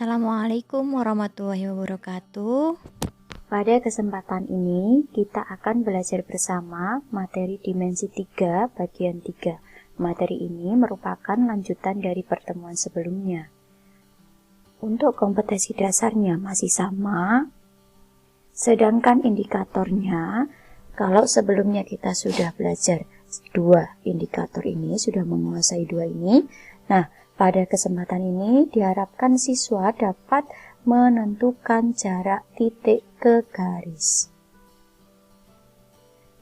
Assalamualaikum warahmatullahi wabarakatuh. Pada kesempatan ini, kita akan belajar bersama materi dimensi 3 bagian 3. Materi ini merupakan lanjutan dari pertemuan sebelumnya. Untuk kompetensi dasarnya masih sama, sedangkan indikatornya, kalau sebelumnya kita sudah belajar 2 indikator ini, sudah menguasai 2 ini, nah, pada kesempatan ini diharapkan siswa dapat menentukan jarak titik ke garis.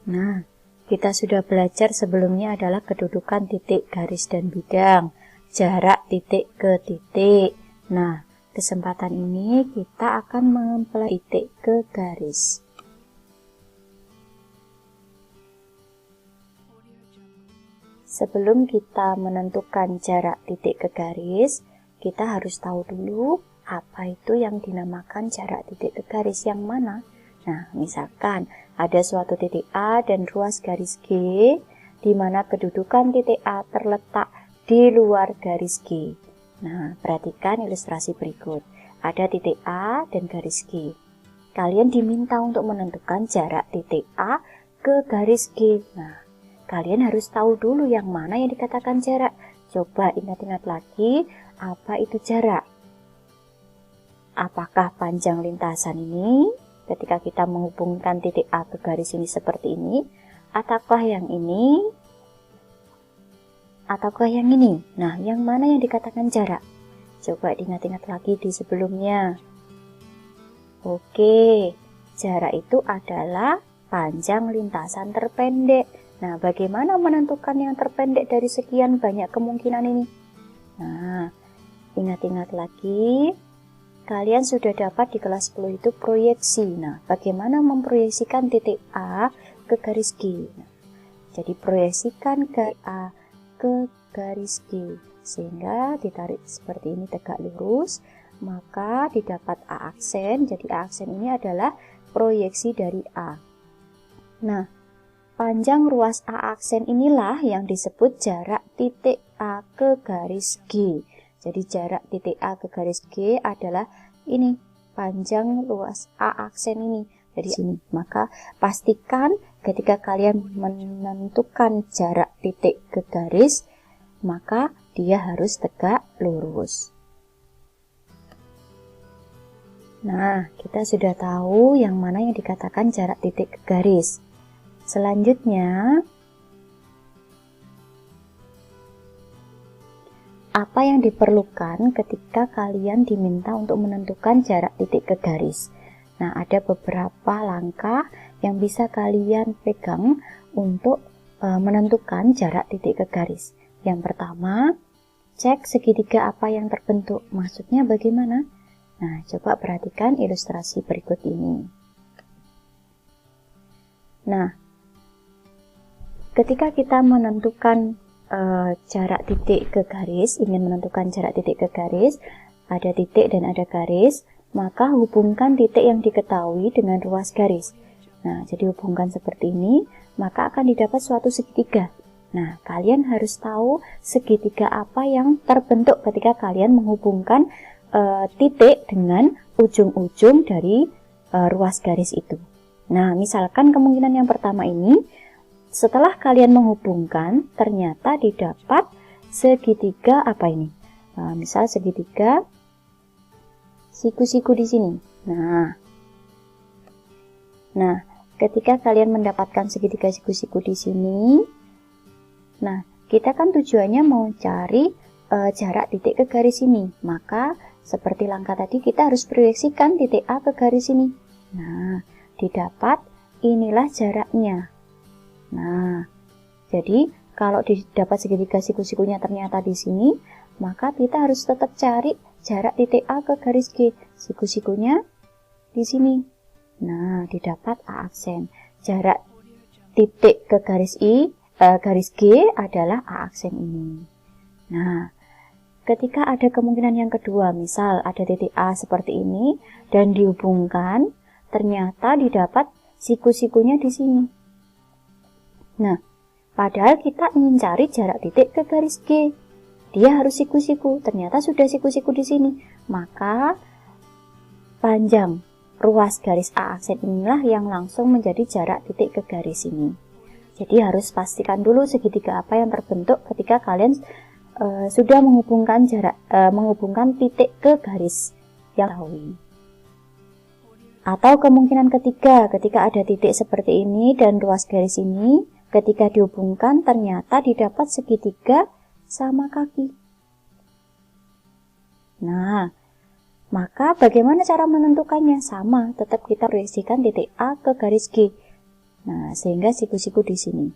Nah, kita sudah belajar sebelumnya adalah kedudukan titik, garis, dan bidang, jarak titik ke titik. Nah, kesempatan ini kita akan mempelajari titik ke garis. Sebelum kita menentukan jarak titik ke garis, kita harus tahu dulu apa itu yang dinamakan jarak titik ke garis yang mana. Nah, misalkan ada suatu titik A dan ruas garis G, di mana kedudukan titik A terletak di luar garis G. Nah, perhatikan ilustrasi berikut. Ada titik A dan garis G. Kalian diminta untuk menentukan jarak titik A ke garis G. Nah, kalian harus tahu dulu yang mana yang dikatakan jarak. Coba ingat-ingat lagi, apa itu jarak? Apakah panjang lintasan ini ketika kita menghubungkan titik A ke garis ini seperti ini? Ataukah yang ini? Ataukah yang ini? Nah, yang mana yang dikatakan jarak? Coba ingat-ingat lagi di sebelumnya. Oke, jarak itu adalah panjang lintasan terpendek. Nah, bagaimana menentukan yang terpendek dari sekian banyak kemungkinan ini? Nah, ingat-ingat lagi, kalian sudah dapat di kelas 10 itu proyeksi. Nah, bagaimana memproyeksikan titik A ke garis G? Nah, jadi proyeksikan garis A ke garis G, sehingga ditarik seperti ini tegak lurus, maka didapat A aksen. Jadi A aksen ini adalah proyeksi dari A. Nah, panjang ruas A aksen inilah yang disebut jarak titik A ke garis G. Jadi jarak titik A ke garis G adalah ini, panjang ruas A aksen ini. Jadi sini. Maka pastikan ketika kalian menentukan jarak titik ke garis, maka dia harus tegak lurus. Nah, kita sudah tahu yang mana yang dikatakan jarak titik ke garis. Selanjutnya, apa yang diperlukan ketika kalian diminta untuk menentukan jarak titik ke garis? Nah, ada beberapa langkah yang bisa kalian pegang untuk menentukan jarak titik ke garis. Yang pertama, cek segitiga apa yang terbentuk. Maksudnya bagaimana? Nah, coba perhatikan ilustrasi berikut ini. Nah, ketika kita menentukan jarak titik ke garis, ingin menentukan jarak titik ke garis, ada titik dan ada garis, maka hubungkan titik yang diketahui dengan ruas garis. Nah, jadi hubungkan seperti ini, maka akan didapat suatu segitiga. Nah, kalian harus tahu segitiga apa yang terbentuk ketika kalian menghubungkan titik dengan ujung-ujung dari ruas garis itu. Nah, misalkan kemungkinan yang pertama ini, setelah kalian menghubungkan, ternyata didapat segitiga apa ini? Misal segitiga siku-siku di sini. Nah, ketika kalian mendapatkan segitiga siku-siku di sini, nah, kita kan tujuannya mau cari jarak titik ke garis ini. Maka, seperti langkah tadi, kita harus proyeksikan titik A ke garis ini. Nah, didapat inilah jaraknya. Nah, jadi kalau didapat segitiga siku-sikunya ternyata di sini, maka kita harus tetap cari jarak titik A ke garis G. Siku-sikunya di sini. Nah, didapat A aksen. Jarak titik ke garis G adalah A aksen ini. Nah, ketika ada kemungkinan yang kedua, misal ada titik A seperti ini dan dihubungkan, ternyata didapat siku-sikunya di sini. Nah, padahal kita ingin cari jarak titik ke garis G. dia harus siku-siku. Ternyata sudah siku-siku di sini. Maka panjang ruas garis A aksen inilah yang langsung menjadi jarak titik ke garis ini. Jadi harus pastikan dulu segitiga apa yang terbentuk ketika kalian sudah menghubungkan menghubungkan titik ke garis yang diketahui. Atau kemungkinan ketiga, ketika ada titik seperti ini dan ruas garis ini, ketika dihubungkan ternyata didapat segitiga sama kaki. Nah, maka bagaimana cara menentukannya? Sama, tetap kita proyeksikan titik A ke garis G. Nah, sehingga siku-siku di sini.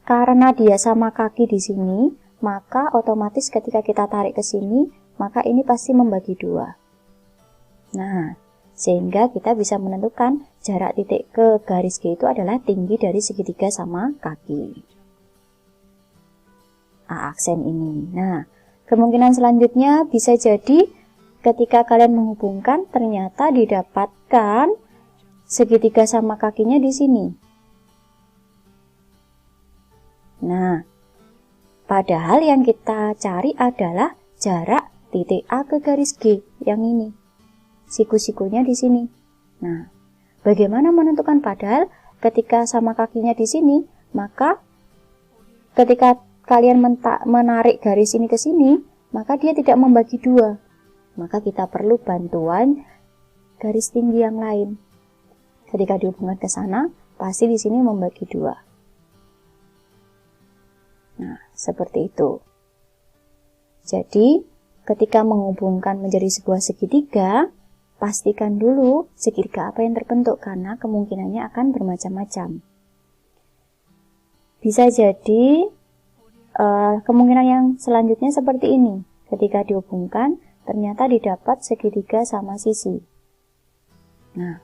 Karena dia sama kaki di sini, maka otomatis ketika kita tarik ke sini, maka ini pasti membagi dua. Nah, sehingga kita bisa menentukan jarak titik ke garis G itu adalah tinggi dari segitiga sama kaki A aksen ini. Nah, kemungkinan selanjutnya bisa jadi ketika kalian menghubungkan ternyata didapatkan segitiga sama kakinya di sini. Nah, padahal yang kita cari adalah jarak titik A ke garis G yang ini. Siku-sikunya di sini. Nah, bagaimana menentukan? Padahal ketika sama kakinya di sini, maka ketika kalian menarik garis ini ke sini, maka dia tidak membagi dua. Maka kita perlu bantuan garis tinggi yang lain. Ketika dihubungkan ke sana, pasti di sini membagi dua. Nah, seperti itu. Jadi, ketika menghubungkan menjadi sebuah segitiga, pastikan dulu segitiga apa yang terbentuk karena kemungkinannya akan bermacam-macam. Bisa jadi kemungkinan yang selanjutnya seperti ini. Ketika dihubungkan, ternyata didapat segitiga sama sisi. Nah,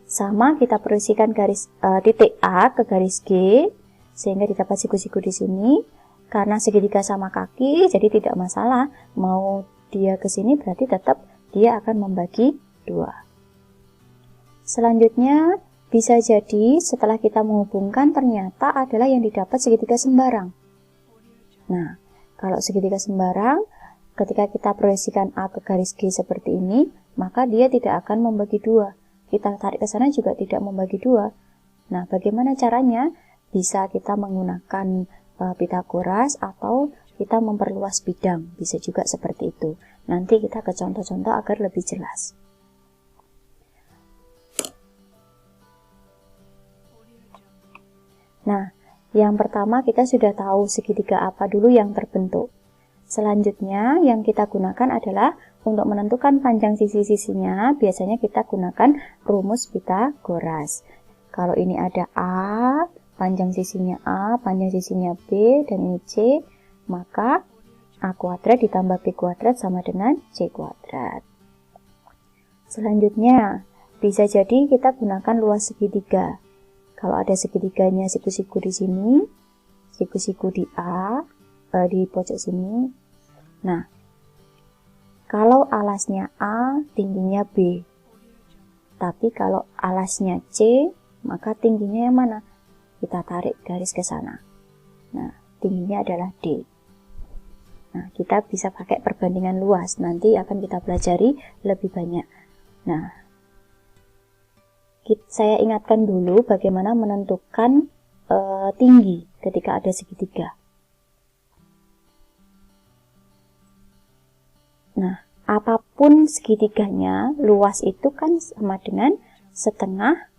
sama kita proyeksikan garis titik A ke garis G sehingga didapat siku-siku di sini. Karena segitiga sama kaki, jadi tidak masalah. Mau dia ke sini berarti tetap dia akan membagi dua. Selanjutnya, bisa jadi setelah kita menghubungkan ternyata adalah yang didapat segitiga sembarang. Nah, kalau segitiga sembarang, ketika kita proyeksikan A ke garis G seperti ini, maka dia tidak akan membagi dua. Kita tarik ke sana juga tidak membagi dua. Nah, bagaimana caranya? Bisa kita menggunakan Pitagoras atau kita memperluas bidang. Bisa juga seperti itu. Nanti kita ke contoh-contoh agar lebih jelas. Nah, yang pertama kita sudah tahu segitiga apa dulu yang terbentuk. Selanjutnya yang kita gunakan adalah untuk menentukan panjang sisi-sisinya, biasanya kita gunakan rumus Pitagoras. Kalau ini ada A, panjang sisinya A, panjang sisinya B, dan ini C, maka A kuadrat ditambah B kuadrat sama dengan C kuadrat. Selanjutnya, bisa jadi kita gunakan luas segitiga. Kalau ada segitiganya siku-siku di sini, siku-siku di A, di pojok sini. Nah, kalau alasnya A, tingginya B. Tapi kalau alasnya C, maka tingginya yang mana? Kita tarik garis ke sana. Nah, tingginya adalah D. Nah, kita bisa pakai perbandingan luas. Nanti akan kita pelajari lebih banyak. Nah, saya ingatkan dulu bagaimana menentukan tinggi ketika ada segitiga. Nah, apapun segitiganya, luas itu kan sama dengan setengah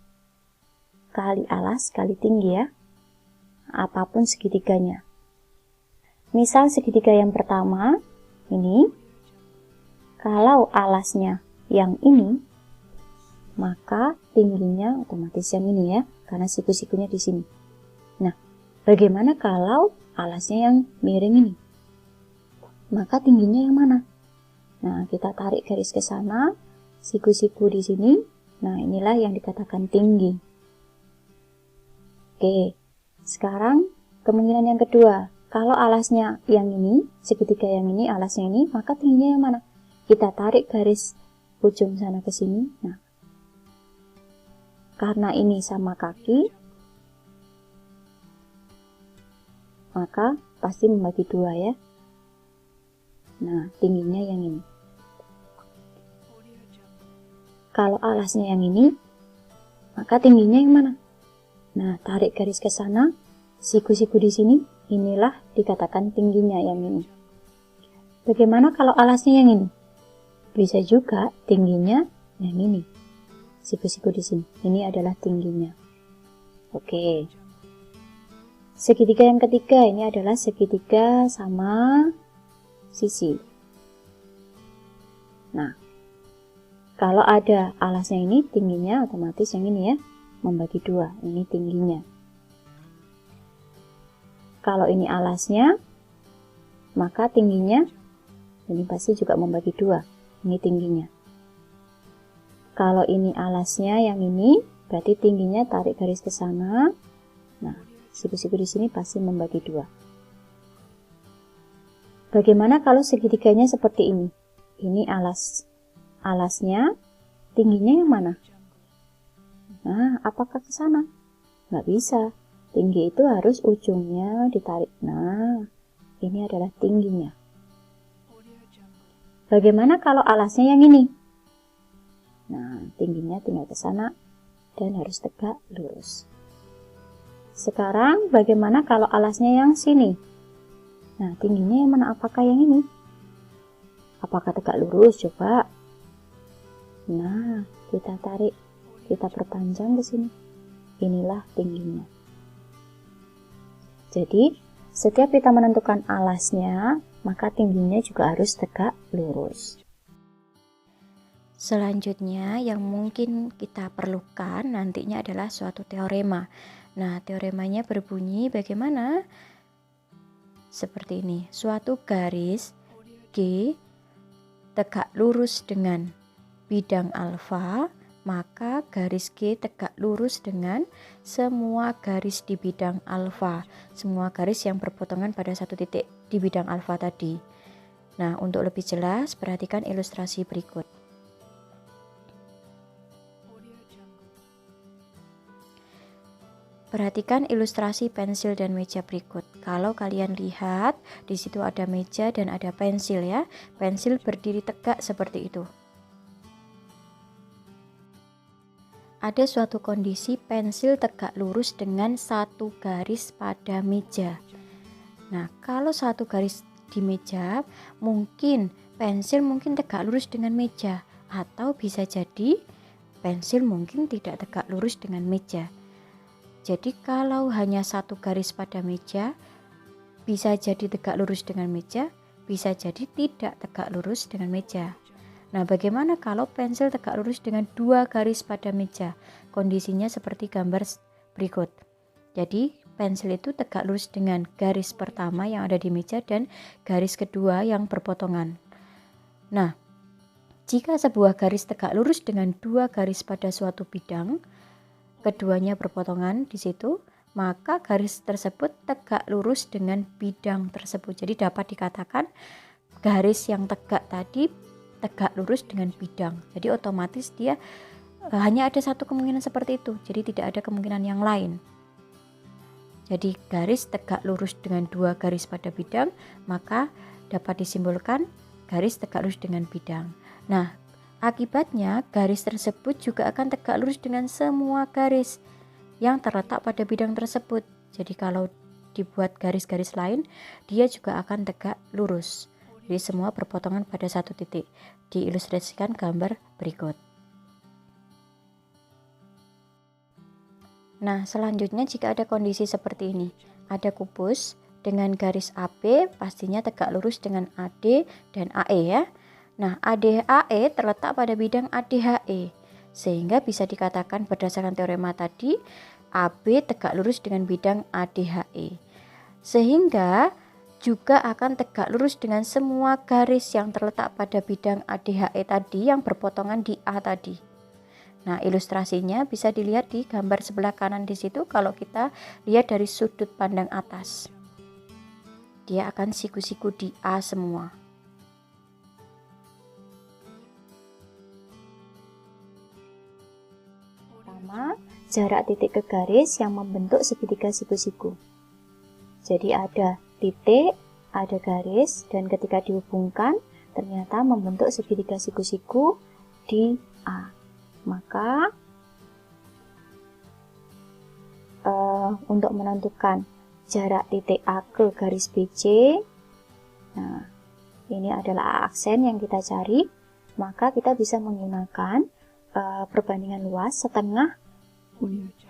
kali alas kali tinggi ya. Apapun segitiganya. Misal segitiga yang pertama, ini, kalau alasnya yang ini, maka tingginya otomatis yang ini ya, karena siku-sikunya di sini. Nah, bagaimana kalau alasnya yang miring ini? Maka tingginya yang mana? Nah, kita tarik garis ke sana, siku-siku di sini. Nah, inilah yang dikatakan tinggi. Oke, sekarang kemungkinan yang kedua. Kalau alasnya yang ini, segitiga yang ini, alasnya ini, maka tingginya yang mana? Kita tarik garis ujung sana ke sini. Nah, karena ini sama kaki, maka pasti membagi 2 ya. Nah, tingginya yang ini. Kalau alasnya yang ini, maka tingginya yang mana? Nah, tarik garis ke sana, siku-siku di sini, inilah dikatakan tingginya yang ini. Bagaimana kalau alasnya yang ini? Bisa juga tingginya yang ini. Siku-siku di sini, ini adalah tingginya. Oke. Segitiga yang ketiga, ini adalah segitiga sama sisi. Nah, kalau ada alasnya ini, tingginya otomatis yang ini ya, membagi 2, ini tingginya. Kalau ini alasnya, maka tingginya, ini pasti juga membagi 2, ini tingginya. Kalau ini alasnya yang ini, berarti tingginya tarik garis ke sana. Nah, siku-siku di sini pasti membagi 2. Bagaimana kalau segitiganya seperti ini? Ini alasnya, tingginya yang mana? Nah, apakah ke sana? Nggak bisa. Tinggi itu harus ujungnya ditarik. Nah, ini adalah tingginya. Bagaimana kalau alasnya yang ini? Nah, tingginya tinggal ke sana dan harus tegak lurus. Sekarang bagaimana kalau alasnya yang sini? Nah, tingginya yang mana? Apakah yang ini? Apakah tegak lurus? Coba. Nah, kita tarik, kita perpanjang ke sini. Inilah tingginya. Jadi, setiap kita menentukan alasnya, maka tingginya juga harus tegak lurus. Selanjutnya yang mungkin kita perlukan nantinya adalah suatu teorema. Nah, teoremanya berbunyi bagaimana? Seperti ini. Suatu garis G tegak lurus dengan bidang alfa, maka garis G tegak lurus dengan semua garis di bidang alfa, semua garis yang berpotongan pada satu titik di bidang alfa tadi. Nah, untuk lebih jelas, perhatikan ilustrasi berikut. Perhatikan ilustrasi pensil dan meja berikut. Kalau kalian lihat, di situ ada meja dan ada pensil ya. Pensil berdiri tegak seperti itu. Ada suatu kondisi pensil tegak lurus dengan satu garis pada meja. Nah, kalau satu garis di meja, mungkin pensil mungkin tegak lurus dengan meja, atau bisa jadi pensil mungkin tidak tegak lurus dengan meja. Jadi kalau hanya satu garis pada meja, bisa jadi tegak lurus dengan meja, bisa jadi tidak tegak lurus dengan meja. Nah, bagaimana kalau pensil tegak lurus dengan 2 garis pada meja? Kondisinya seperti gambar berikut. Jadi, pensil itu tegak lurus dengan garis pertama yang ada di meja dan garis kedua yang berpotongan. Nah, jika sebuah garis tegak lurus dengan 2 garis pada suatu bidang, keduanya berpotongan di situ, maka garis tersebut tegak lurus dengan bidang tersebut. Jadi dapat dikatakan garis yang tegak tadi tegak lurus dengan bidang. Jadi otomatis dia hanya ada satu kemungkinan seperti itu. Jadi tidak ada kemungkinan yang lain. Jadi garis tegak lurus dengan 2 garis pada bidang, maka dapat disimbolkan garis tegak lurus dengan bidang. Nah, akibatnya garis tersebut juga akan tegak lurus dengan semua garis yang terletak pada bidang tersebut. Jadi kalau dibuat garis-garis lain, dia juga akan tegak lurus. Jadi semua berpotongan pada satu titik. Diilustrasikan gambar berikut. Nah, selanjutnya jika ada kondisi seperti ini, ada kubus dengan garis AB pastinya tegak lurus dengan AD dan AE ya. Nah, ADAE terletak pada bidang ADHE, sehingga bisa dikatakan berdasarkan teorema tadi, AB tegak lurus dengan bidang ADHE. Sehingga juga akan tegak lurus dengan semua garis yang terletak pada bidang ADHE tadi yang berpotongan di A tadi. Nah, ilustrasinya bisa dilihat di gambar sebelah kanan di situ kalau kita lihat dari sudut pandang atas. Dia akan siku-siku di A semua. Jarak titik ke garis yang membentuk segitiga siku-siku. Jadi ada titik, ada garis, dan ketika dihubungkan ternyata membentuk segitiga siku-siku di A. Maka untuk menentukan jarak titik A ke garis BC, nah ini adalah aksen yang kita cari, maka kita bisa menggunakan perbandingan luas setengah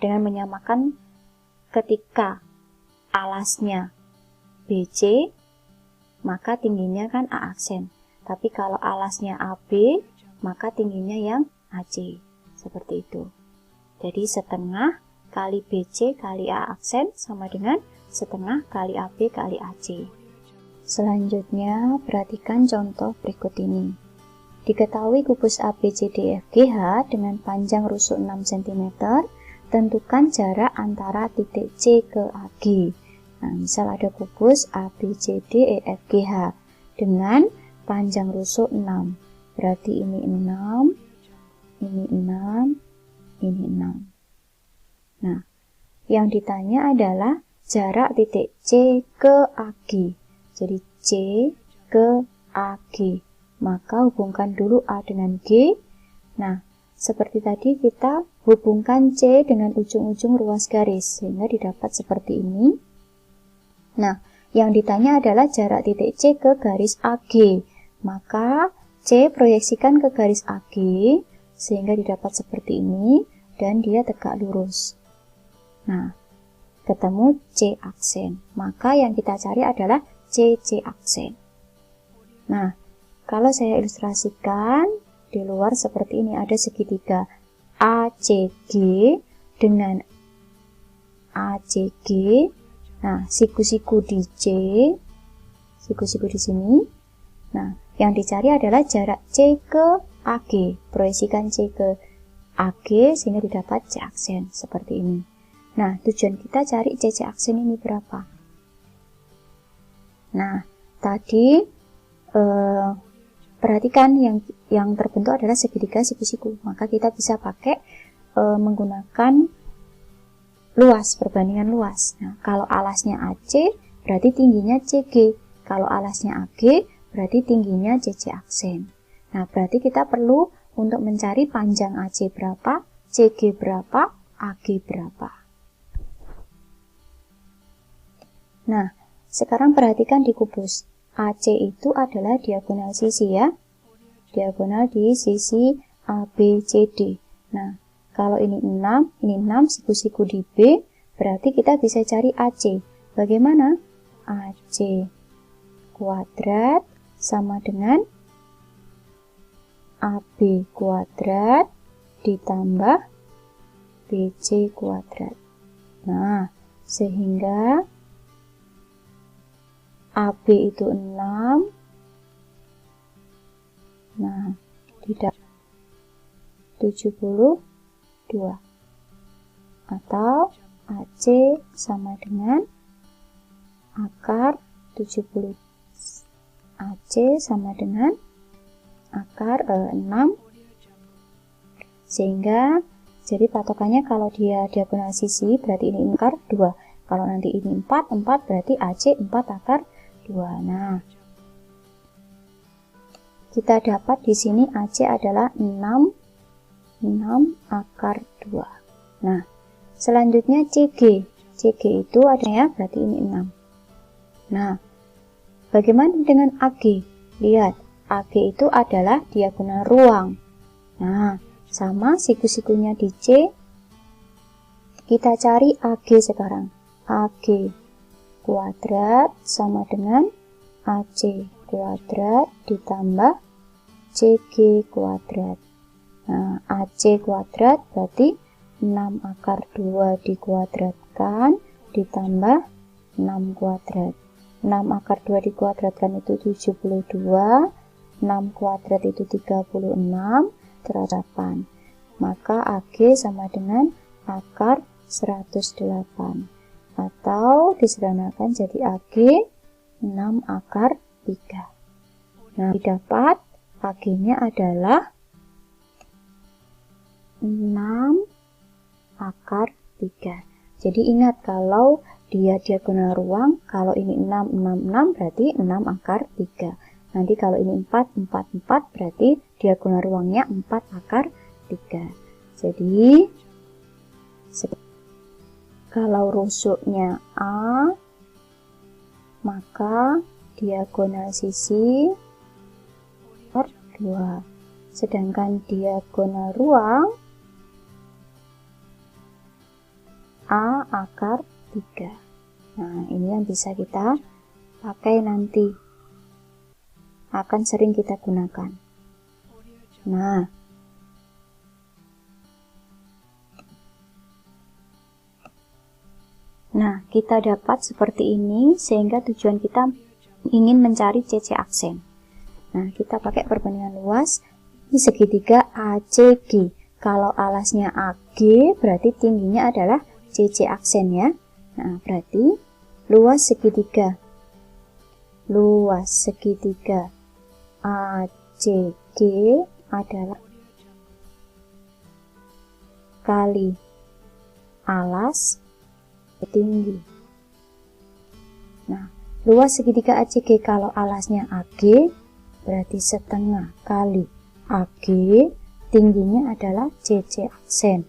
dengan menyamakan ketika alasnya BC, maka tingginya kan A aksen. Tapi kalau alasnya AB, maka tingginya yang AC. Seperti itu. Jadi setengah kali BC kali A aksen sama dengan setengah kali AB kali AC. Selanjutnya, perhatikan contoh berikut ini. Diketahui kubus ABCDEFGH dengan panjang rusuk 6 cm, tentukan jarak antara titik C ke AG. Nah, misal ada kubus ABCDEFGH dengan panjang rusuk 6. Berarti ini 6, ini 6, ini 6. Nah, yang ditanya adalah jarak titik C ke AG. Jadi C ke AG. Maka hubungkan dulu A dengan G. Nah, seperti tadi kita hubungkan C dengan ujung-ujung ruas garis, sehingga didapat seperti ini. Nah, yang ditanya adalah jarak titik C ke garis AG. Maka C proyeksikan ke garis AG, sehingga didapat seperti ini, dan dia tegak lurus. Nah, ketemu C aksen. Maka yang kita cari adalah CC aksen. Nah, kalau saya ilustrasikan, di luar seperti ini ada segitiga ACG dengan ACG. Nah, siku-siku di C, siku-siku di sini. Nah, yang dicari adalah jarak C ke AG. Proyeksikan C ke AG sehingga didapat C aksen seperti ini. Nah, tujuan kita cari CC aksen ini berapa. Nah, tadi perhatikan yang terbentuk adalah segitiga siku-siku. Maka kita bisa pakai menggunakan luas, perbandingan luas. Nah, kalau alasnya AC, berarti tingginya CG. Kalau alasnya AG, berarti tingginya CC aksen. Nah, berarti kita perlu untuk mencari panjang AC berapa, CG berapa, AG berapa. Nah, sekarang perhatikan di kubus. AC itu adalah diagonal sisi ya. Diagonal di sisi ABCD. Nah, kalau ini 6, siku-siku di B, berarti kita bisa cari AC. Bagaimana? AC kuadrat sama dengan AB kuadrat ditambah BC kuadrat. Nah, sehingga AB itu 6. Nah, tidak 72. Atau AC sama dengan akar 70. AC sama dengan akar 6. Sehingga jadi patokannya kalau dia diagonal sisi berarti ini akar 2. Kalau nanti ini 4 berarti AC 4 akar 2. Nah, kita dapat di sini AC adalah 6 akar 2. Nah, selanjutnya CG. CG itu adanya berarti ini 6. Nah, bagaimana dengan AG? Lihat, AG itu adalah diagonal ruang. Nah, sama siku-sikunya di C. Kita cari AG sekarang. AG kuadrat sama dengan AC kuadrat ditambah CG kuadrat. Nah, AC kuadrat berarti 6 akar 2 dikuadratkan ditambah 6 kuadrat. 6 akar 2 dikuadratkan itu 72, 6 kuadrat itu 36, terhadapan. Maka AG sama dengan akar 108. Atau disederhanakan jadi AG 6 akar 3. Nah, didapat AG-nya adalah 6 akar 3. Jadi ingat kalau dia diagonal ruang. Kalau ini 6, 6, 6 berarti 6 akar 3. Nanti kalau ini 4, 4, 4 berarti diagonal ruangnya 4 akar 3. Jadi kalau rusuknya A, maka diagonal sisi per 2. Sedangkan diagonal ruang A akar 3. Nah, ini yang bisa kita pakai nanti. Akan sering kita gunakan. Nah, kita dapat seperti ini sehingga tujuan kita ingin mencari CC aksen. Nah, kita pakai perbandingan luas. Ini segitiga ACG. Kalau alasnya AG, berarti tingginya adalah CC aksen ya. Nah, berarti luas segitiga ACG adalah kali alas tinggi. Nah, luas segitiga ACG kalau alasnya AG berarti setengah kali AG, tingginya adalah CC aksen.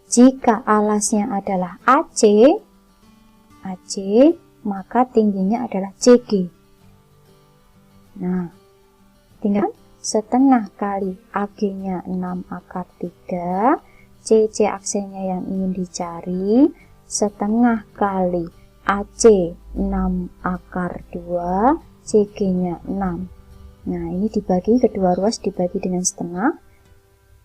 Jika alasnya adalah AC, maka tingginya adalah CG. Nah, tinggal setengah kali AG-nya 6 akar 3, CC aksennya yang ingin dicari, setengah kali AC 6 akar 2, CG-nya 6. Nah, ini dibagi, kedua ruas dibagi dengan setengah,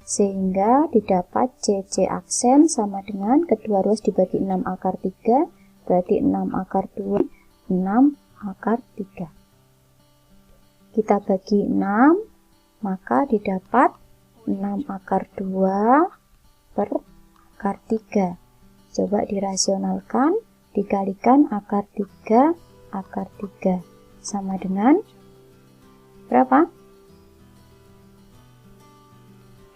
sehingga didapat CC aksen sama dengan kedua ruas dibagi 6 akar 3, berarti 6 akar 2, 6 akar 3. Kita bagi 6, maka didapat 6 akar 2 per akar 3. Coba dirasionalkan, dikalikan akar 3, sama dengan berapa?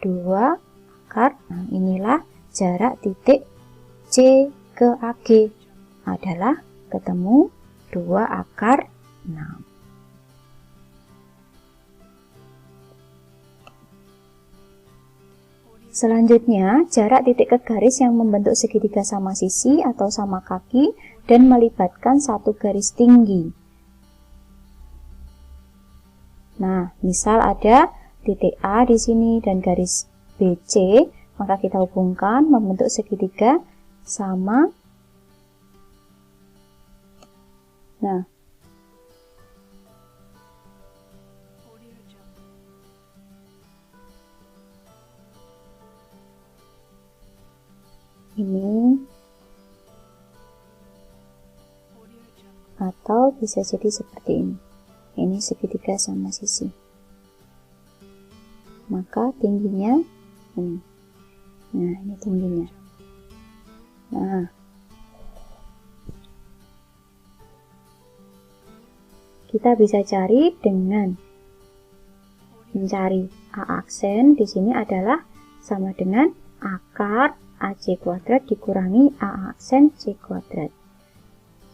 2 akar. Nah, inilah jarak titik C ke AG adalah ketemu 2 akar 6. Selanjutnya, jarak titik ke garis yang membentuk segitiga sama sisi atau sama kaki dan melibatkan satu garis tinggi. Nah, misal ada titik A di sini dan garis BC, maka kita hubungkan membentuk segitiga sama. Nah, ini atau bisa jadi seperti ini. Ini segitiga sama sisi. Maka tingginya ini. Nah, ini tingginya. Nah, kita bisa cari dengan mencari A aksen di sini adalah sama dengan akar AC kuadrat dikurangi A aksen C kuadrat.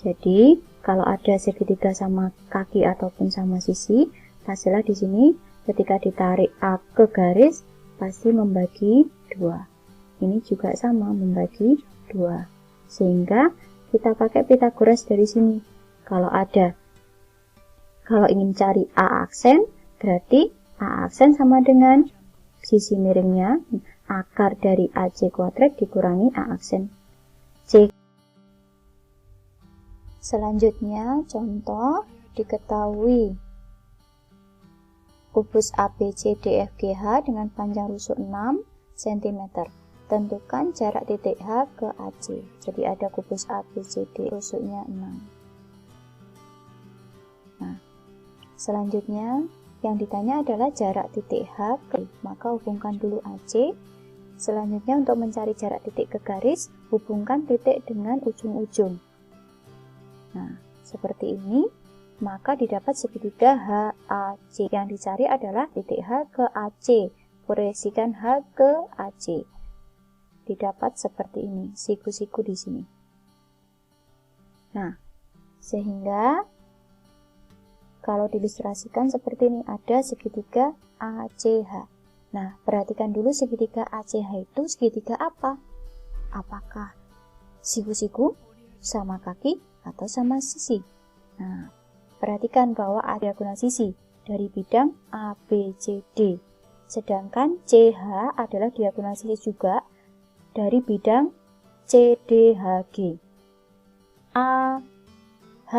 Jadi, kalau ada segitiga sama kaki ataupun sama sisi, hasilnya di sini ketika ditarik A ke garis pasti membagi 2. Ini juga sama membagi 2. Sehingga kita pakai Pythagoras dari sini. Kalau ingin cari A aksen, berarti A aksen sama dengan sisi miringnya akar dari AC kuadrat dikurangi A aksen C. Selanjutnya, contoh diketahui kubus ABCDFGH dengan panjang rusuk 6 cm. Tentukan jarak titik H ke AC. Jadi ada kubus ABCD rusuknya 6. Nah, selanjutnya yang ditanya adalah jarak titik H ke, maka hubungkan dulu AC. Selanjutnya untuk mencari jarak titik ke garis, hubungkan titik dengan ujung-ujung. Nah, seperti ini, maka didapat segitiga HAC. Yang dicari adalah titik H ke AC. Proyeksikan H ke AC. Didapat seperti ini, siku-siku di sini. Nah, sehingga kalau diilustrasikan seperti ini, ada segitiga ACH. Nah, perhatikan dulu segitiga ACH itu segitiga apa? Apakah siku-siku, sama kaki, atau sama sisi? Nah, perhatikan bahwa ada diagonal sisi dari bidang ABCD. Sedangkan CH adalah diagonal sisi juga dari bidang CDHG. AH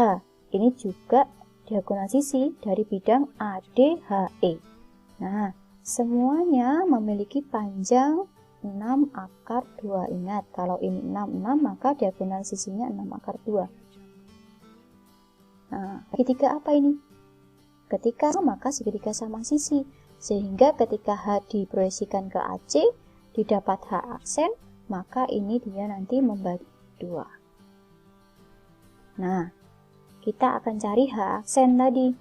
ini juga diagonal sisi dari bidang ADHE. Nah, semuanya memiliki panjang 6 akar 2. Ingat, kalau ini 6 maka diagonal sisinya 6 akar 2. Nah, segitiga apa ini? Ketika maka segitiga sama sisi. Sehingga ketika H diproyeksikan ke AC, didapat H aksen, maka ini dia nanti membagi 2. Nah, kita akan cari H aksen tadi.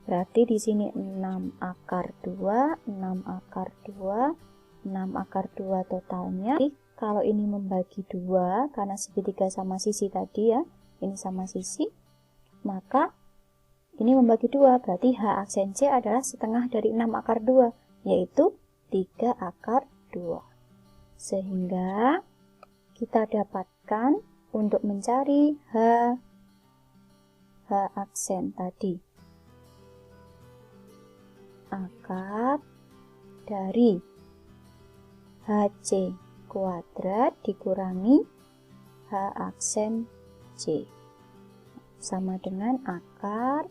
Berarti di sini 6 akar 2, 6 akar 2, 6 akar 2 totalnya. Jadi, kalau ini membagi 2, karena segitiga sama sisi tadi ya, ini sama sisi, maka ini membagi 2, berarti H aksen C adalah setengah dari 6 akar 2, yaitu 3 akar 2. Sehingga kita dapatkan untuk mencari H aksen tadi. Akar dari HC kuadrat dikurangi H aksen C sama dengan akar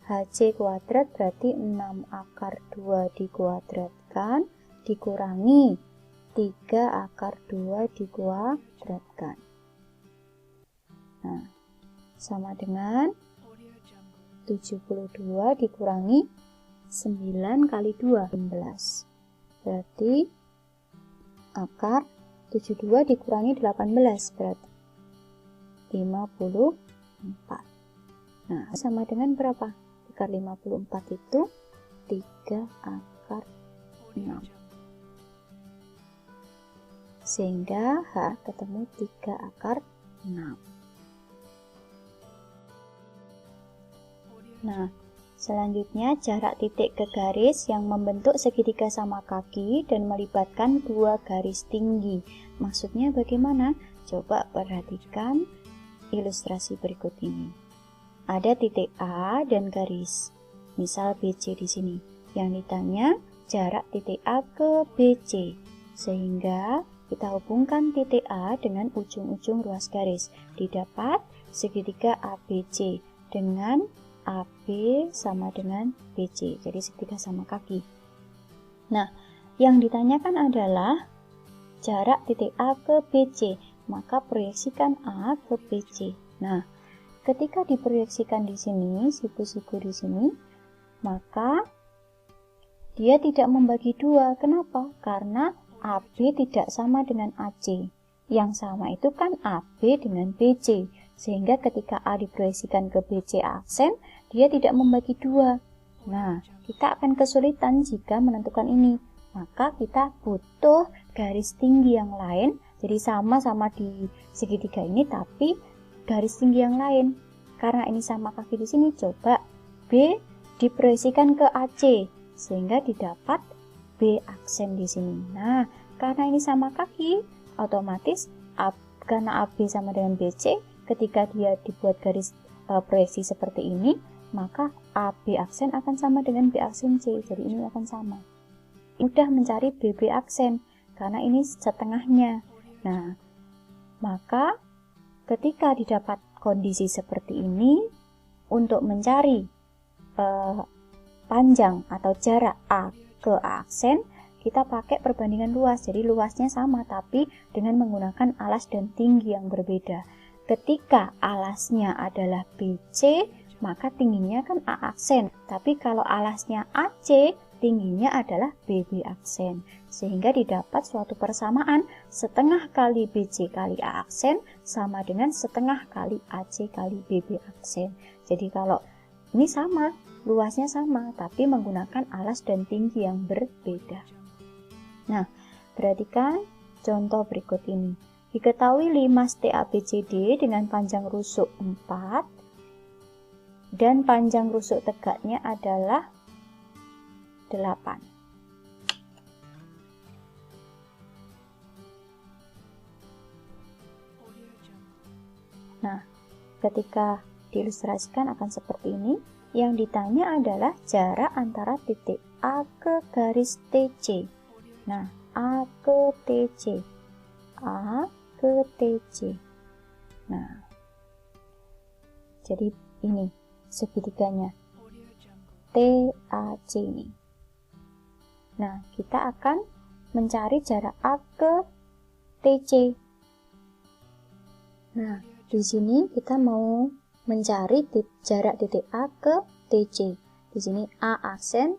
HC kuadrat, berarti 6 akar 2 dikuadratkan dikurangi 3 akar 2 dikuadratkan. Nah, sama dengan 72 dikurangi 9 kali 2, 16. Berarti akar 72 dikurangi 18, berarti 54. Nah, sama dengan berapa? Akar 54 itu 3 akar 6. Sehingga H ketemu 3 akar 6. Nah, selanjutnya jarak titik ke garis yang membentuk segitiga sama kaki dan melibatkan 2 garis tinggi. Maksudnya bagaimana? Coba perhatikan ilustrasi berikut ini. Ada titik A dan garis, misal BC di sini. Yang ditanya jarak titik A ke BC. Sehingga kita hubungkan titik A dengan ujung-ujung ruas garis. Didapat segitiga ABC dengan AB sama dengan BC, jadi segitiga sama kaki. Nah, yang ditanyakan adalah jarak titik A ke BC, maka proyeksikan A ke BC. Nah, ketika diproyeksikan di sini, siku-siku di sini, maka dia tidak membagi 2. Kenapa? Karena AB tidak sama dengan AC. Yang sama itu kan AB dengan BC. Sehingga ketika A diproyeksikan ke BC aksen, dia tidak membagi 2. Nah, kita akan kesulitan jika menentukan ini. Maka kita butuh garis tinggi yang lain. Jadi sama-sama di segitiga ini, tapi garis tinggi yang lain. Karena ini sama kaki di sini, coba B diproyeksikan ke AC. Sehingga didapat B aksen di sini. Nah, karena ini sama kaki, otomatis karena AB sama dengan BC, ketika dia dibuat garis proyeksi seperti ini, maka AB aksen akan sama dengan B aksen C. Jadi ini akan sama. Mudah mencari BB aksen karena ini setengahnya. Nah, maka ketika didapat kondisi seperti ini, untuk mencari panjang atau jarak A ke A aksen, kita pakai perbandingan luas. Jadi luasnya sama, tapi dengan menggunakan alas dan tinggi yang berbeda. Ketika alasnya adalah BC, maka tingginya kan A aksen. Tapi kalau alasnya AC, tingginya adalah BB aksen. Sehingga didapat suatu persamaan setengah kali BC kali A aksen sama dengan setengah kali AC kali BB aksen. Jadi kalau ini sama, luasnya sama, tapi menggunakan alas dan tinggi yang berbeda. Nah, perhatikan contoh berikut ini. Diketahui limas TABCD dengan panjang rusuk 4 dan panjang rusuk tegaknya adalah 8. Nah, ketika diilustrasikan akan seperti ini. Yang ditanya adalah jarak antara titik A ke garis TC. Nah, A ke TC. A ke TC. Nah, jadi ini segitiganya. TAC ini. Nah, kita akan mencari jarak A ke TC. Nah, di sini kita mau mencari jarak titik A ke TC. Di sini A aksen.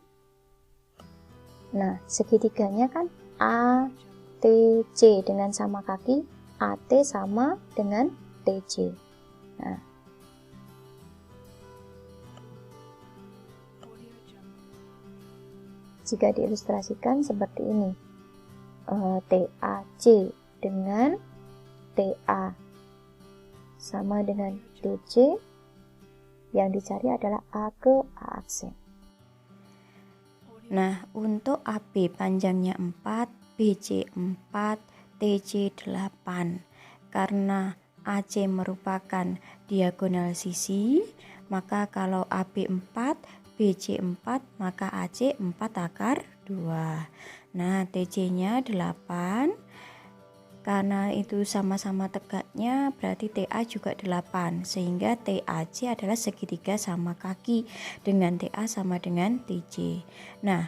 Nah, segitiganya kan A, TC dengan sama kaki, AT sama dengan TC. Nah, jika diilustrasikan seperti ini, TAC dengan TA sama dengan TC, yang dicari adalah A ke A aksen. Nah, untuk AB panjangnya 4, BC 4, TC 8. Karena AC merupakan diagonal sisi, maka kalau AB 4, BC 4, maka AC 4 akar 2. Nah, TC-nya 8. Karena itu sama-sama tegaknya, berarti TA juga 8, sehingga TAC adalah segitiga sama kaki dengan TA sama dengan TC. Nah,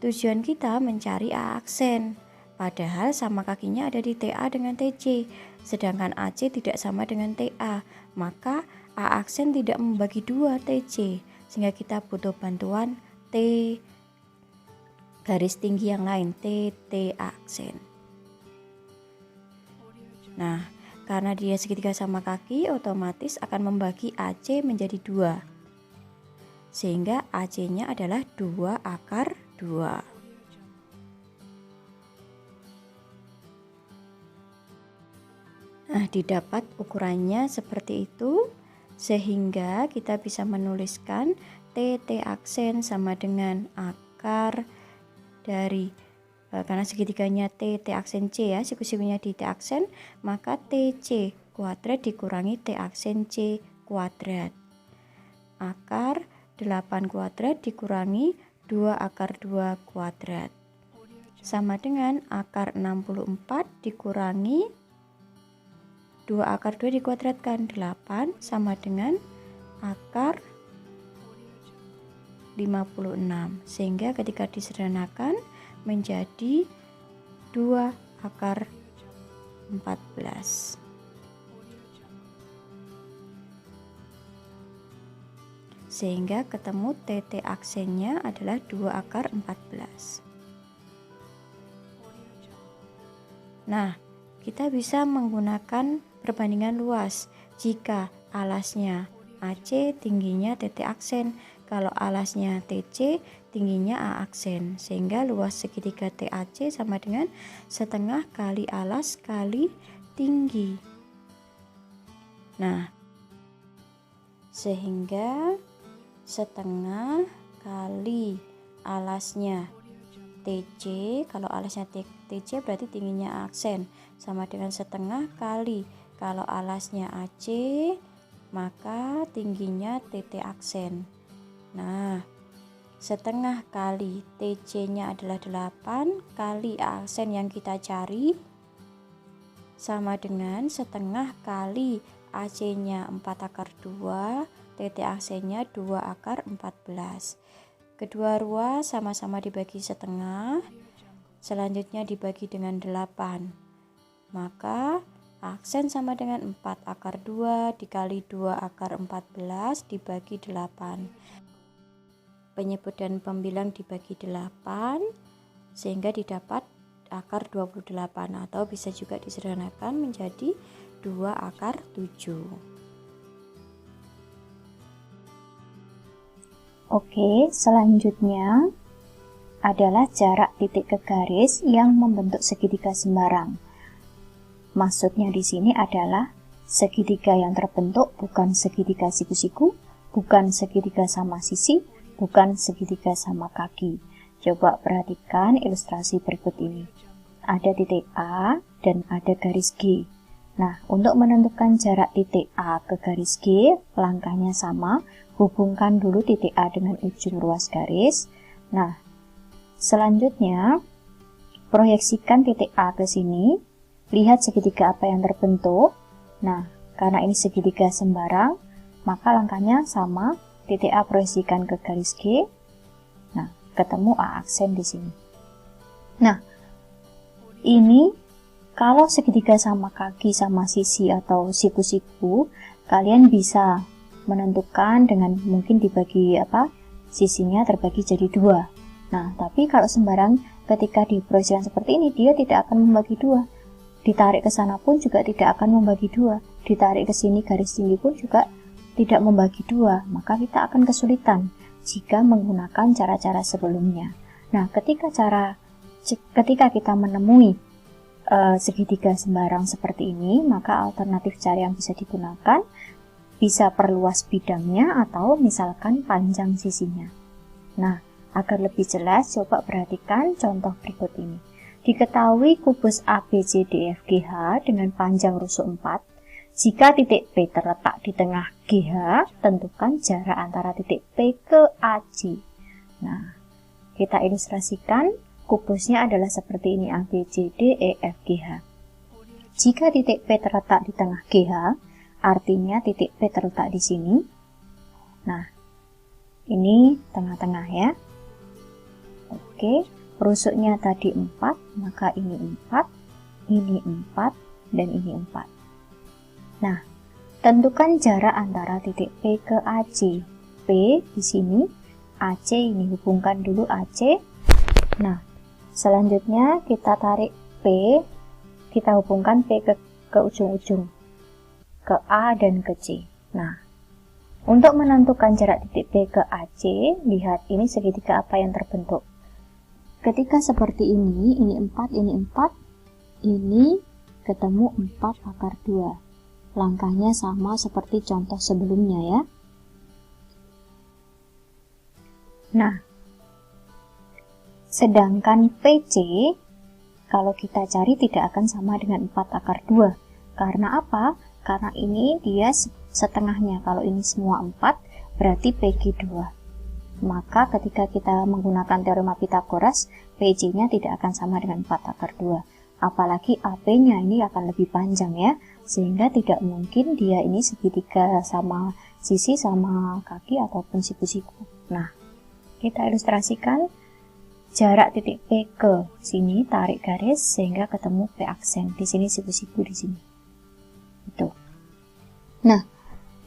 tujuan kita mencari A aksen, padahal sama kakinya ada di TA dengan TC, sedangkan AC tidak sama dengan TA, maka A aksen tidak membagi 2 TC, sehingga kita butuh bantuan T garis tinggi yang lain, TT aksen. Nah, karena dia segitiga sama kaki, otomatis akan membagi AC menjadi 2. Sehingga AC-nya adalah 2 akar 2. Nah, didapat ukurannya seperti itu, sehingga kita bisa menuliskan TT aksen sama dengan akar dari karena segitiganya TT aksen C ya, siku-sikunya di T aksen, maka TC kuadrat dikurangi T aksen C kuadrat. Akar 8 kuadrat dikurangi 2 akar 2 kuadrat. Sama dengan akar 64 dikurangi 2 akar 2 dikuadratkan, 8 sama dengan akar 56. Sehingga ketika disederhanakan menjadi 2 akar 14. Sehingga ketemu TT aksennya adalah 2 akar 14. Nah, kita bisa menggunakan perbandingan luas. Jika alasnya AC, tingginya TT aksen. Kalau alasnya TC, tingginya A aksen. Sehingga luas segitiga TAC sama dengan setengah kali alas kali tinggi. Nah, sehingga setengah kali alasnya TC, kalau alasnya TC berarti tingginya A aksen, sama dengan setengah kali kalau alasnya AC, maka tingginya TT aksen. Nah, setengah kali TC-nya adalah 8 kali A aksen yang kita cari sama dengan setengah kali AC-nya 4 akar 2, TT aksennya 2 akar 14. Kedua ruas sama-sama dibagi setengah, selanjutnya dibagi dengan 8. Maka aksen sama dengan 4 akar 2 dikali 2 akar 14 dibagi 8. Penyebut dan pembilang dibagi 8, sehingga didapat akar 28, atau bisa juga disederhanakan menjadi 2 akar 7. Oke, selanjutnya adalah jarak titik ke garis yang membentuk segitiga sembarang. Maksudnya di sini adalah segitiga yang terbentuk bukan segitiga siku-siku, bukan segitiga sama sisi, bukan segitiga sama kaki. Coba perhatikan ilustrasi berikut ini. Ada titik A dan ada garis G. Nah, untuk menentukan jarak titik A ke garis G, langkahnya sama. Hubungkan dulu titik A dengan ujung ruas garis. Nah, selanjutnya proyeksikan titik A ke sini. Lihat segitiga apa yang terbentuk. Nah, karena ini segitiga sembarang, maka langkahnya sama. Titik A proyeksikan ke garis G. Nah, ketemu A aksen di sini. Nah, ini kalau segitiga sama kaki sama sisi atau siku-siku, kalian bisa menentukan dengan mungkin dibagi sisinya terbagi jadi 2. Nah, tapi kalau sembarang ketika diproyeksikan seperti ini, dia tidak akan membagi 2. Ditarik ke sana pun juga tidak akan membagi 2. Ditarik ke sini garis tinggi pun juga tidak membagi 2. Maka kita akan kesulitan jika menggunakan cara-cara sebelumnya. Nah, ketika kita menemui segitiga sembarang seperti ini, maka alternatif cara yang bisa digunakan bisa perluas bidangnya atau misalkan panjang sisinya. Nah, agar lebih jelas, coba perhatikan contoh berikut ini. Diketahui kubus ABCDFGH dengan panjang rusuk 4. Jika titik P terletak di tengah GH, tentukan jarak antara titik P ke AC. Nah, kita ilustrasikan. Kubusnya adalah seperti ini, ABCDEFGH. Jika titik P terletak di tengah GH, artinya titik P terletak di sini. Nah, ini tengah-tengah ya. Oke, rusuknya tadi 4, maka ini 4, ini 4, dan ini 4. Nah, tentukan jarak antara titik P ke AC. P di sini, AC ini hubungkan dulu AC. Nah, selanjutnya kita tarik P, kita hubungkan P ke ujung-ujung, ke A dan ke C. Nah, untuk menentukan jarak titik P ke AC, lihat ini segitiga apa yang terbentuk. Ketika seperti ini 4, ini 4, ini ketemu 4 akar 2. Langkahnya sama seperti contoh sebelumnya ya. Nah, sedangkan PC, kalau kita cari tidak akan sama dengan 4 akar 2. Karena apa? Karena ini dia setengahnya. Kalau ini semua 4, berarti PG 2. Maka ketika kita menggunakan teorema Pythagoras, PJ-nya tidak akan sama dengan 4 akar 2. Apalagi AP-nya ini akan lebih panjang ya. Sehingga tidak mungkin dia ini segitiga sama sisi sama kaki ataupun siku-siku. Nah, kita ilustrasikan. Jarak titik P ke sini, tarik garis sehingga ketemu P aksen. Di sini siku-siku di sini. Itu. Nah,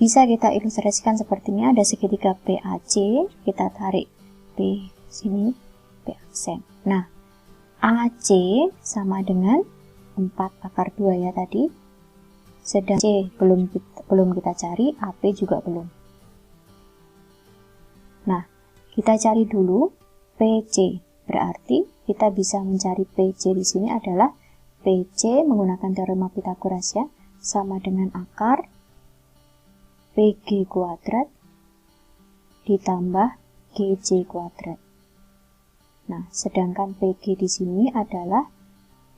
bisa kita ilustrasikan seperti ini. Ada segitiga PAC, kita tarik P sini, P aksen. Nah, AC sama dengan 4 akar 2 ya tadi. Sedang C belum kita cari, AP juga belum. Nah, kita cari dulu PC. Berarti kita bisa mencari PC di sini adalah PC menggunakan teorema Pythagoras ya, sama dengan akar PG kuadrat ditambah GC kuadrat. Nah, sedangkan PG di sini adalah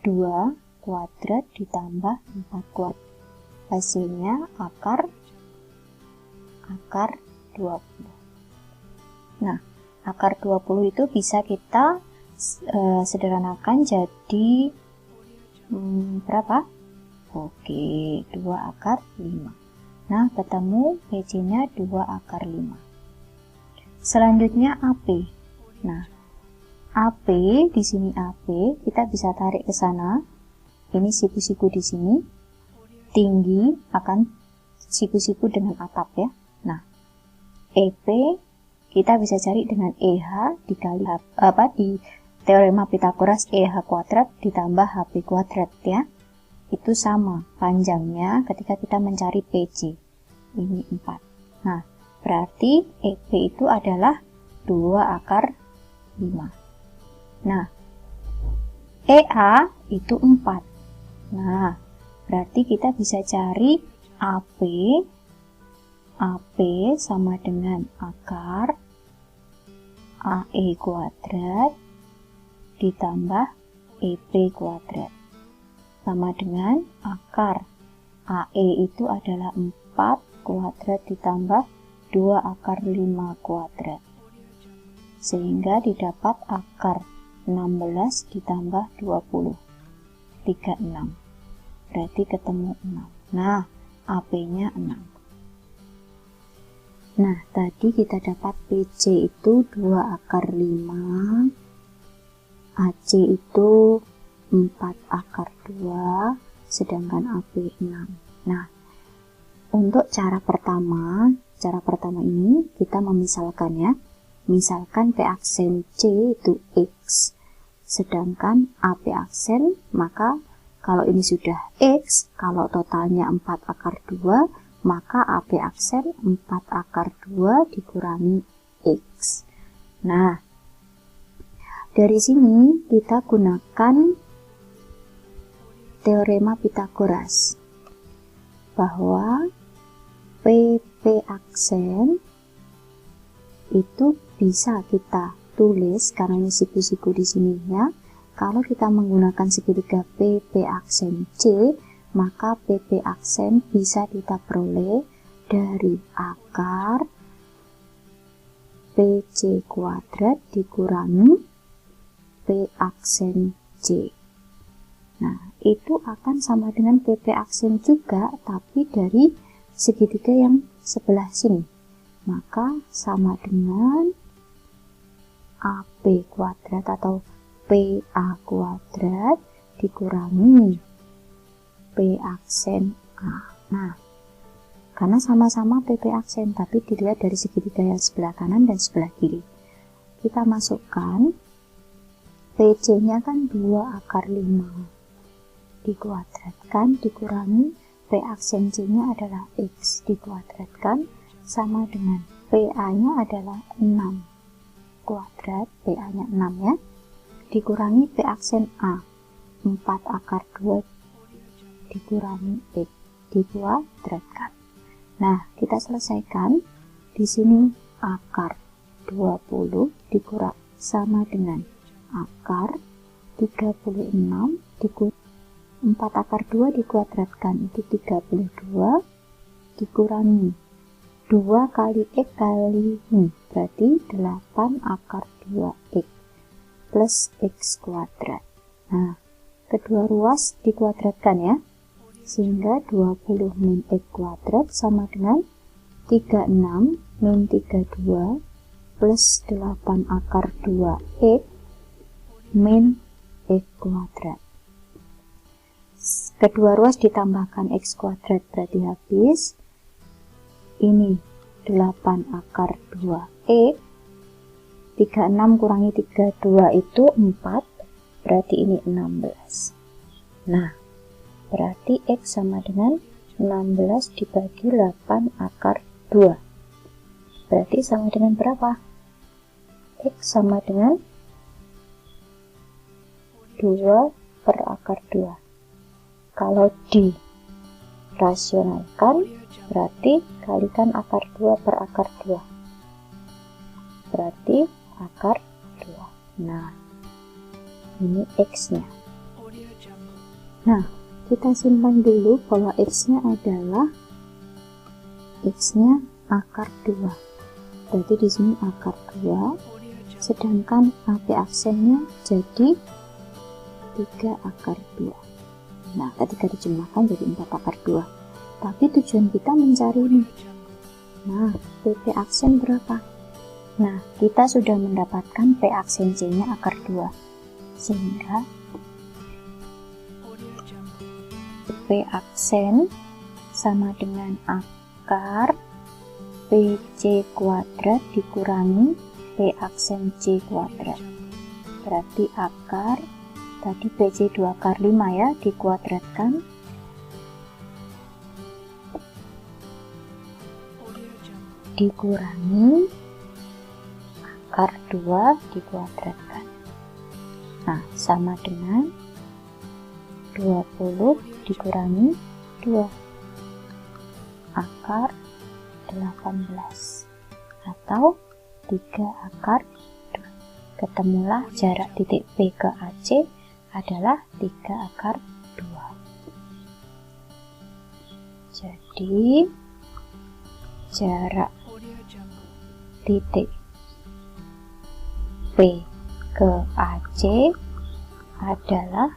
2 kuadrat ditambah 4 kuadrat. Hasilnya akar 20. Nah, akar 20 itu bisa kita sederhanakan jadi berapa? Oke, 2 akar 5. Nah, ketemu PC-nya 2 akar 5. Selanjutnya AP. Nah, AP di sini AP kita bisa tarik ke sana. Ini siku-siku di sini. Tinggi akan siku-siku dengan atap ya. Nah, EP kita bisa cari dengan EH dikali di teorema Pythagoras EH kuadrat ditambah HP kuadrat ya. Itu sama panjangnya ketika kita mencari PC. Ini 4. Nah, berarti EP itu adalah 2 akar 5. Nah, EA itu 4. Nah, Berarti kita bisa cari AP sama dengan akar AE kuadrat ditambah EP kuadrat. Sama dengan akar AE itu adalah 4 kuadrat ditambah 2 akar 5 kuadrat. Sehingga didapat akar 16 ditambah 20. 36. Berarti ketemu 6. Nah, AP-nya 6. Nah, tadi kita dapat PC itu 2 akar 5, AC itu 4 akar 2, sedangkan AP 6. Nah, untuk cara pertama ini kita memisalkan ya. Misalkan P aksen C itu X, sedangkan AP aksen, maka kalau ini sudah X, kalau totalnya 4 akar 2, maka AP aksen 4 akar 2 dikurangi X. Nah, dari sini kita gunakan teorema Pythagoras bahwa PP aksen itu bisa kita tulis, karena ini siku-siku di sini ya. Kalau kita menggunakan segitiga PP aksen C, maka PP aksen bisa kita peroleh dari akar PC kuadrat dikurangi P aksen C. Nah, itu akan sama dengan PP aksen juga, tapi dari segitiga yang sebelah sini. Maka sama dengan AP kuadrat atau PA kuadrat dikurangi P aksen A. Nah, karena sama-sama PP aksen, tapi dilihat dari segitiga yang sebelah kanan dan sebelah kiri. Kita masukkan PC-nya kan 2 akar 5 dikuadratkan dikurangi P aksen C-nya adalah X dikuadratkan sama dengan PA-nya adalah 6 kuadrat, PA-nya 6 ya, dikurangi P aksen A 4 akar 2 dikurangi X dikuadratkan. Nah, kita selesaikan. Di sini akar 20 dikurang sama dengan akar 36 dikurangi 4 akar 2 dikuadratkan itu 32 dikurangi 2 kali X kali ini berarti 8 akar 2X plus X kuadrat. Nah, kedua ruas dikuadratkan ya, sehingga 20 min X kuadrat sama dengan 36 min 32 plus 8 akar 2X min X kuadrat. Kedua ruas ditambahkan X kuadrat berarti habis. Ini 8 akar 2X, 36 kurangi 32 itu 4, berarti ini 16. Nah, berarti X sama dengan 16 dibagi 8 akar 2. Berarti sama dengan berapa? X sama dengan 2 per akar 2. Kalau dirasionalkan, berarti kalikan akar 2 per akar 2. Berarti akar 2. Nah, ini X-nya. Nah, kita simpan dulu bahwa X-nya adalah X-nya akar 2. Berarti di sini akar 2, sedangkan AP aksennya jadi 3 akar 2. Nah, ketika dijumlahkan jadi 4 akar 2. Tapi tujuan kita mencari ini. Nah, PP aksen berapa? Nah, kita sudah mendapatkan P aksen C-nya akar 2. Sehingga P aksen sama dengan akar PC kuadrat dikurangi P aksen C kuadrat. Berarti akar tadi PC 2 akar 5 ya, dikuadratkan dikurangi akar 2 dikuadratkan. Nah, sama dengan 20 dikurangi 2 akar 18 atau 3 akar 2. Ketemulah jarak titik P ke AC adalah 3 akar 2. Jadi jarak titik P ke AC adalah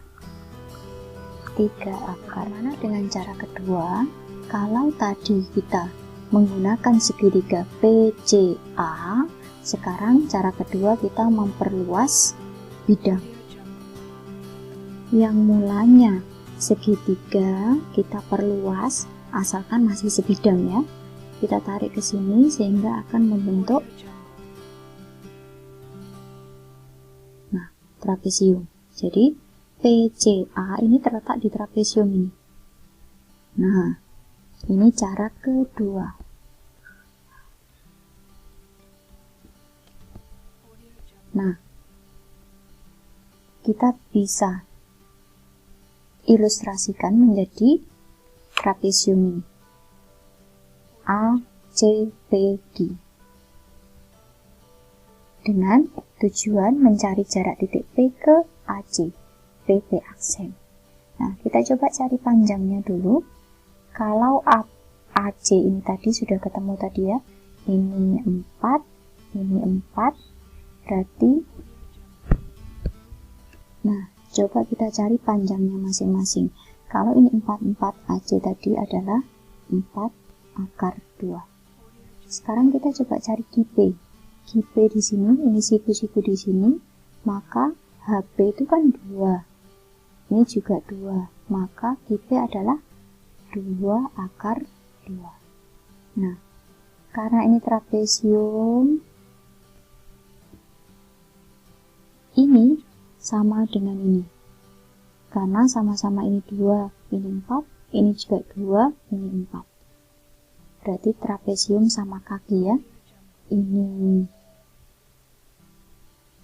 3 akar. Mana dengan cara kedua? Kalau tadi kita menggunakan segitiga PCA, sekarang cara kedua kita memperluas bidang. Yang mulanya segitiga kita perluas, asalkan masih sebidang ya. Kita tarik ke sini sehingga akan membentuk trapesium. Jadi PCA ini terletak di trapesium ini. Nah, ini cara kedua. Nah, kita bisa ilustrasikan menjadi trapesium ini. A, C, B, D. Dengan tujuan mencari jarak titik P ke AC, PP aksen. Nah, kita coba cari panjangnya dulu. Kalau AC ini tadi sudah ketemu tadi ya, ini 4, ini 4, berarti, nah, coba kita cari panjangnya masing-masing. Kalau ini 44, AC tadi adalah 4 akar 2. Sekarang kita coba cari QP. QP di sini, ini siku-siku di sini, maka HP itu kan 2. Ini juga 2, maka QP adalah 2 akar 2. Nah, karena ini trapesium, ini sama dengan ini. Karena sama-sama ini 2, ini 4, ini juga 2, ini 4. Berarti trapesium sama kaki ya. Ini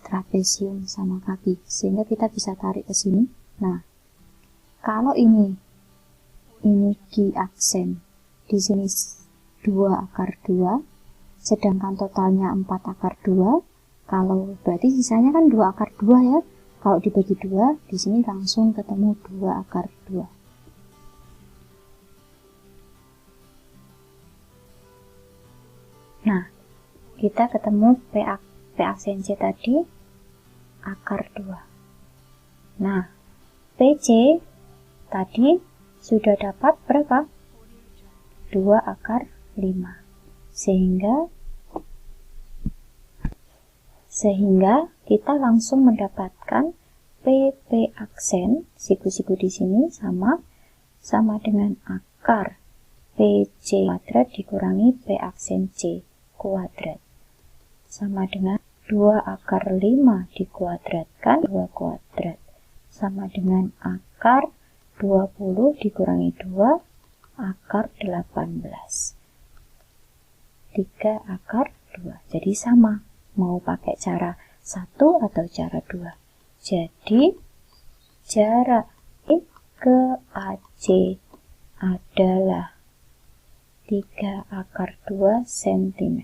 trapesium sama kaki, sehingga kita bisa tarik ke sini. Nah, kalau ini Q aksen, di sini 2 akar 2, sedangkan totalnya 4 akar 2, kalau berarti sisanya kan 2 akar 2 ya. Kalau dibagi 2, di sini langsung ketemu 2 akar 2. Nah, kita ketemu P aksen C tadi akar 2. Nah, PC tadi sudah dapat berapa? 2 akar 5. Sehingga kita langsung mendapatkan PP aksen siku-siku di sini sama dengan akar PC kuadrat dikurangi P aksen C kuadrat, sama dengan 2 akar 5 dikuadratkan 2 kuadrat, sama dengan akar 20 dikurangi 2 akar 18, 3 akar 2. Jadi sama, mau pakai cara 1 atau cara 2. Jadi jarak ke AC adalah 3 akar 2 cm.